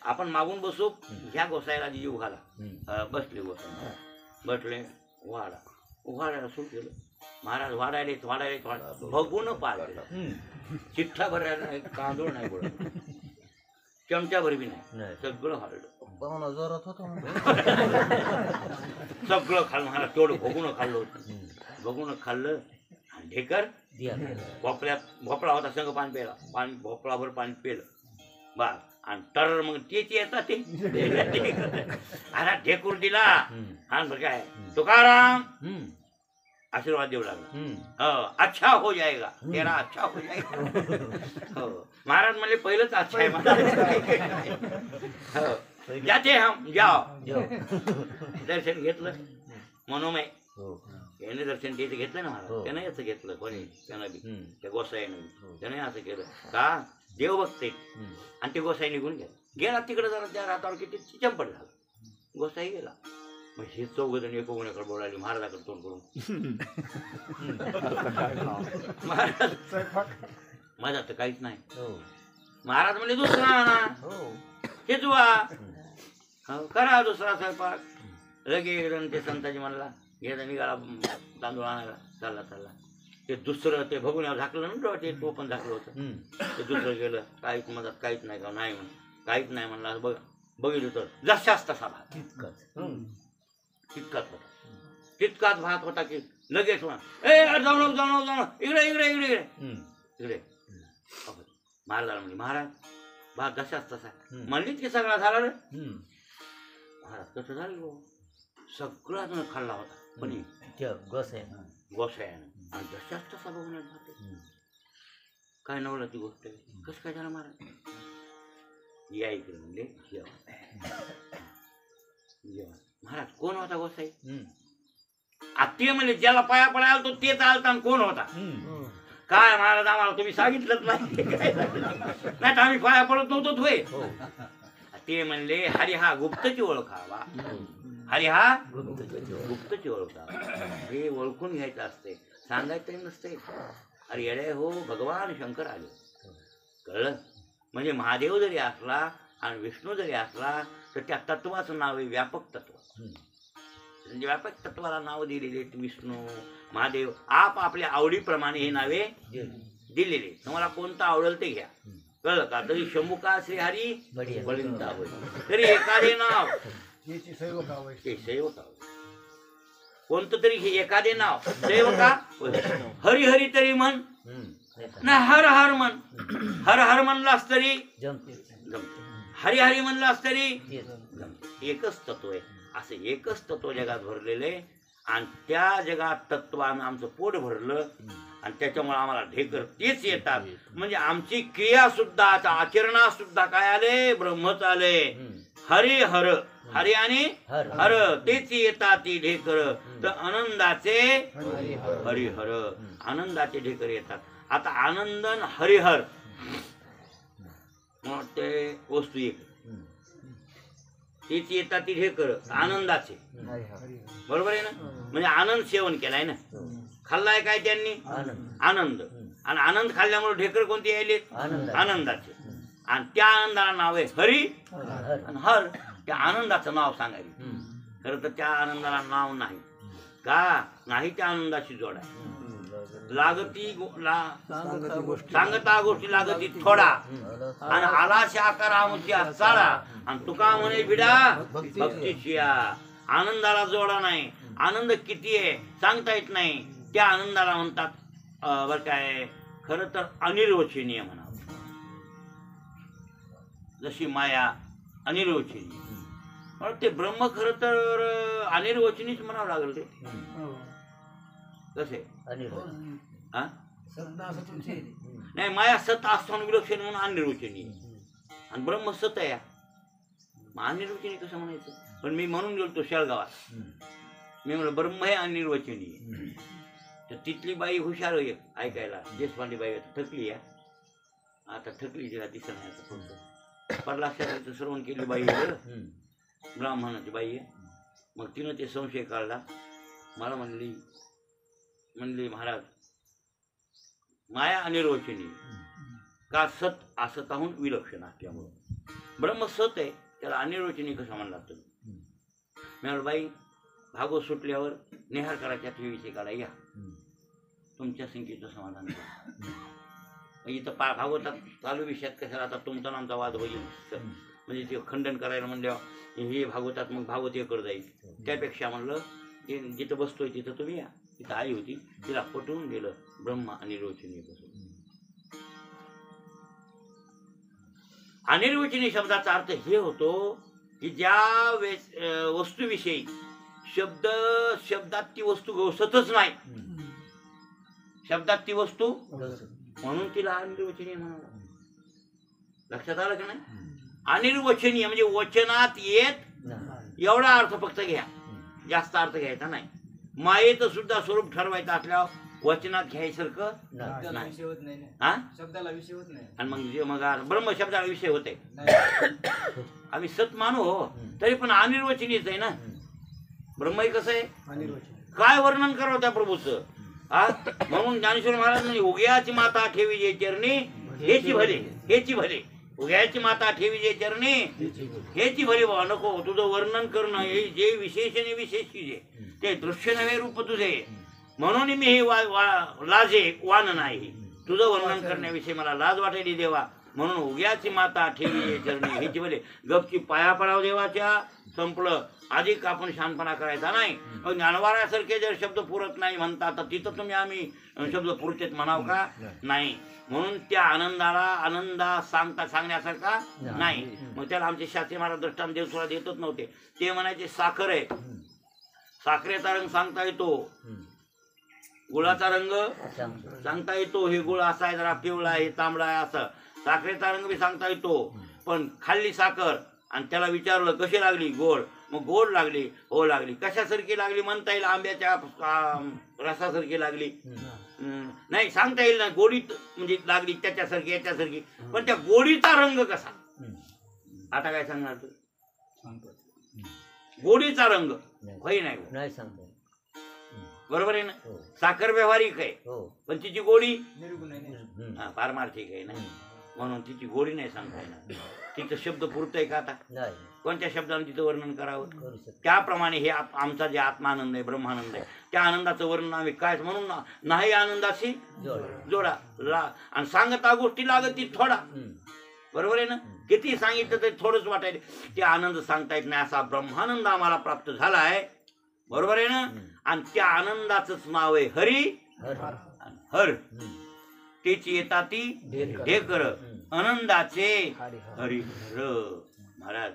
आपण मागून बसू, ह्या गोसायला जीव घाला. बसले गोसाई, बसले, वाडायला सुरू केलं. महाराज वाढायला बघून पाळले, चिठ्ठा भरायला कांदोळ नाही बोलत, चमच्याभर बी नाही, सगळं हरलं, जोरात होतो, सगळं खाल्लं महाराज, तेवढं भोगून खाल्लं होतं, बघून खाल्लं. आणि ढेकर भोपळा होता, संग पाणी प्यायला, भोपळाभर पाणी पेलं बा, आणि तर मग तेच येतात ते आता ढेकूर दिला, आणि बरं काय तुकाराम आशीर्वाद देऊ लागला, अच्छा हो जाएगा तेरा, अच्छा हो जाएगा. हो महाराज म्हणले पहिलंच अच्छा आहे महाराज, जाते हम जाओ. दर्शन घेतलं मनोमय, याने दर्शन त्याचं घेतलं ना महाराज, त्यानं याचं घेतलं, कोणी त्यानं बी, त्या गोसाईनं त्याने असं केलं का देव बघते, आणि ते गोसाई निघून गेला तिकडे, जरा त्या रातावर किती चंपट झालं, गोसाई गेला. मग हे चौघजण एकोगुण्याकडे बोलायला महाराजाकडे तोंड करून, महाराज माझा तर काहीच नाही. महाराज म्हणजे दुसरा आणा, शिजवा, करा दुसरा स्वयंपाक. लगे ते संताजी म्हणला घ्यायचा, निघाला तांदूळ आणायला, चालला. ते दुसरं ते बघून झाकलं ना, ते तो पण झाकलं होतं, ते दुसरं गेलं, काहीच मदत काहीच नाही का, नाही म्हणून काहीच नाही म्हणला, बघितलं तर जशाच तसा भात, तितकाच भात होता की लगेच जाऊ इकडे. महाराजाला म्हणले, महाराज भात जशाच तसा म्हणलीच की सगळा झाला रे. महाराज कसं झालं हो? सगळा जण खाल्ला होता पण त्या गस आहे गोसायानं आणि जशाच तसा बघण्यात जाते काय नवला ती गोष्ट आहे. कसं काय झालं महाराज या इकडे म्हणले जेवा जेवा. महाराज कोण होता गोसाई ते म्हणले ज्याला पाया पडायला तो तेच आलता आणि कोण होता काय महाराज आम्हाला तुम्ही सांगितलंच नाही नाही तर आम्ही पाया पडत नव्हतो होय. ते म्हणले हरी हा गुप्तची ओळखावा हरी हा गुप्तची ओळखावा हे ओळखून घ्यायचं असते सांगायचं नसते. अरे येडे हो भगवान शंकर आले कळलं म्हणजे महादेव जरी असला आणि विष्णू जरी असला तर त्या तत्वाचं नाव आहे व्यापक तत्व. म्हणजे व्यापक तत्वाला नाव दिलेले विष्णू महादेव आपल्या आवडीप्रमाणे हे नावे दिलेले. तुम्हाला कोणतं आवडेल ते घ्या कळलं का. तरी शंभुका श्रीहरी बळींदा होय तरी एखादे नाव ते सेवका कोणतं तरी हे एखादे नाव सेवका हरिहरी तरी म्हण नाही हर हर म्हण हर हर म्हणलास तरी जमते हरिहरी म्हणलास तरी जमते. एकच तत्व आहे असं एकच तत्व जगात भरलेले आणि त्या जगात तत्वानं आमचं पोट भरलं आणि त्याच्यामुळे आम्हाला ढेकर तेच येतात. म्हणजे आमची क्रिया सुद्धा आता आचरणात सुद्धा काय आले ब्रह्मच आले. हरी हर हरी आणि हर तेच येतात ती ढेकर. तर आनंदाचे हरिहर आनंदाचे ढेकर येतात. आता आनंदन हरिहर मग ते वस्तू एक तेच येतात ती ढेकर आनंदाचे बरोबर आहे ना. म्हणजे आनंद सेवन केलाय ना खाल्लाय काय त्यांनी आनंद आणि आनंद खाल्ल्यामुळे ढेकर कोणते यायले आनंदाचे आणि त्या आनंदाला नाव आहे हरी आणि हर. त्या आनंदाचं नाव सांगायला खरं तर त्या आनंदाला नाव नाही का नाही त्या आनंदाची जोड आहे. लागती सांगता गोष्टी लागती थोडा आणि आला शाकर आमच्या चाळा आणि तुका म्हणे बिडा भक्तीची आनंदाला जोडा नाही. आनंद किती आहे सांगता येत नाही. त्या आनंदाला म्हणतात बरं काय खरं तर अनिर्वचनीय म्हणावं. जशी माया अनिर्वचनीय पण ते ब्रह्म खरं तर अनिर्वचनीच म्हणावं लागेल. ते कसे नाही माया सत असताना विलक्षण म्हणून अनिर्वचनीय आणि ब्रह्म सत आहे मग अनिर्वचनीय कसं म्हणायचं. पण मी म्हणून गेलो शेळगावात मी म्हणलं ब्रह्म हे अनिर्वचनीय. तर तिथली बाई हुशार ऐकायला देशपांडे बाई थकली आता थकली तिला दिसत नाही. परलाक्षाचं श्रवण केली बाई ब्राह्मणाची बाई आहे. मग तिनं ते संशय काढला मला म्हणली महाराज माया अनिर्वचनीय का सत असताहून विलक्षण असल्यामुळं ब्रह्म सत आहे त्याला अनिर्वचनीय कसं म्हणला तुम्ही. मी म्हणलं बाई भागवत सुटल्यावर निहार करायच्या ठेवीचे काढा या तुमच्या संख्येचं समाधान करा. इथं भागवतात चालू विषयात कशाला आता तुमचा नामचा वाद होईल म्हणजे ते खंडन करायला म्हणल्यावर हे भागवतात मग भागवत एकर जाईल. त्यापेक्षा म्हणलं ते जिथं बसतोय तिथं तुम्ही या. तिथं आई होती तिला पटवून गेलं ब्रह्म अनिर्वचनीय कसं. अनिर्वचनीय शब्दाचा अर्थ हे होतो की ज्या वस्तूविषयी शब्दात ती वस्तू घोषतच नाही. शब्दात ती वस्तू म्हणून तिला अनिर्वचनीय म्हणाला. लक्षात आलं का नाही. अनिर्वचनीय म्हणजे वचनात येत एवढा अर्थ फक्त घ्या जास्त अर्थ घ्यायचा नाही. मायेचं सुद्धा स्वरूप ठरवायचं असल्यावर वचनात घ्यायसारखं नाही शब्दाला विषय होत नाही. आणि मग जे मग ब्रह्म शब्दाला विषय होते आम्ही सत मानू हो तरी पण अनिर्वचनीयच आहे ना. ब्रह्म कसं आहे काय वर्णन करावं त्या प्रभूचं. म्हणून ज्ञानेश्वर महाराज म्हणजे उग्याची माता ठेवी जे चरणी हेची भले उग्याची माता ठेवी जे चरणी हेची भले बाबा नको तुझं वर्णन करणं हे जे विशेषणे विशेषी जे ते दृश्य नव्हे रूप तुझे म्हणून मी हे लाजे वान नाही. तुझं वर्णन करण्याविषयी मला लाज वाटायली देवा म्हणून उग्याची माता ठेवी जे चरणी हेची भले गपची पाया पडाव देवाच्या संपलं. अधिक आपण शांतपणा करायचा नाही. ज्ञानवारासारखे जर शब्द पुरत नाही म्हणता तर तिथं तुम्ही आम्ही शब्द पुरतेत म्हणाव का नाही. म्हणून त्या आनंदाला आनंदा सांगण्यासारखा नाही. मग त्याला आमचे शास्त्री महाराज दृष्टांत देवसुद्धा देतच नव्हते. ते म्हणायचे साखर आहे, साखरेचा रंग सांगता येतो, गुळाचा रंग सांगता येतो, हे गुळ असा आहे, जरा पिवळा आहे, तांबडा आहे, असं साखरेचा रंग बी सांगता येतो. पण खाल्ली साखर आणि त्याला विचारलं कशी लागली, गोड, मग गोड लागली, हो लागली. कशासारखी लागली म्हणता येईल, आंब्याच्या रसासारखी लागली नाही सांगता येईल ना. गोडीत म्हणजे लागली त्याच्यासारखी याच्यासारखी, पण त्या गोडीचा रंग कसा, आता काय सांगणार तू? गोडीचा रंग होई नाही सांगता बरोबर आहे ना. साखर व्यावहारिक आहे, पण तिची गोडी पारमार्थिक आहे ना, म्हणून तिची गोडी नाही सांगता येणार. तिचं शब्द पुरतंय का आता? कोणत्या शब्दाने तिचं वर्णन करावं? त्याप्रमाणे हे आमचा जे आत्मानंद आहे, ब्रह्मानंद आहे, त्या आनंदाचं वर्णन आम्ही काय म्हणून नाही आनंदाशी जोडा आणि सांगता गोष्टी लागत थोडा. बरोबर आहे ना. किती सांगितलं तरी थोडंच वाटायला. ते आनंद सांगता येत नाही असा ब्रह्मानंद आम्हाला प्राप्त झाला आहे. बरोबर आहे ना. आणि त्या आनंदाचंच नाव आहे हरी हर. त्याची येता ती ढेकर आनंदाचे हरिहर. महाराज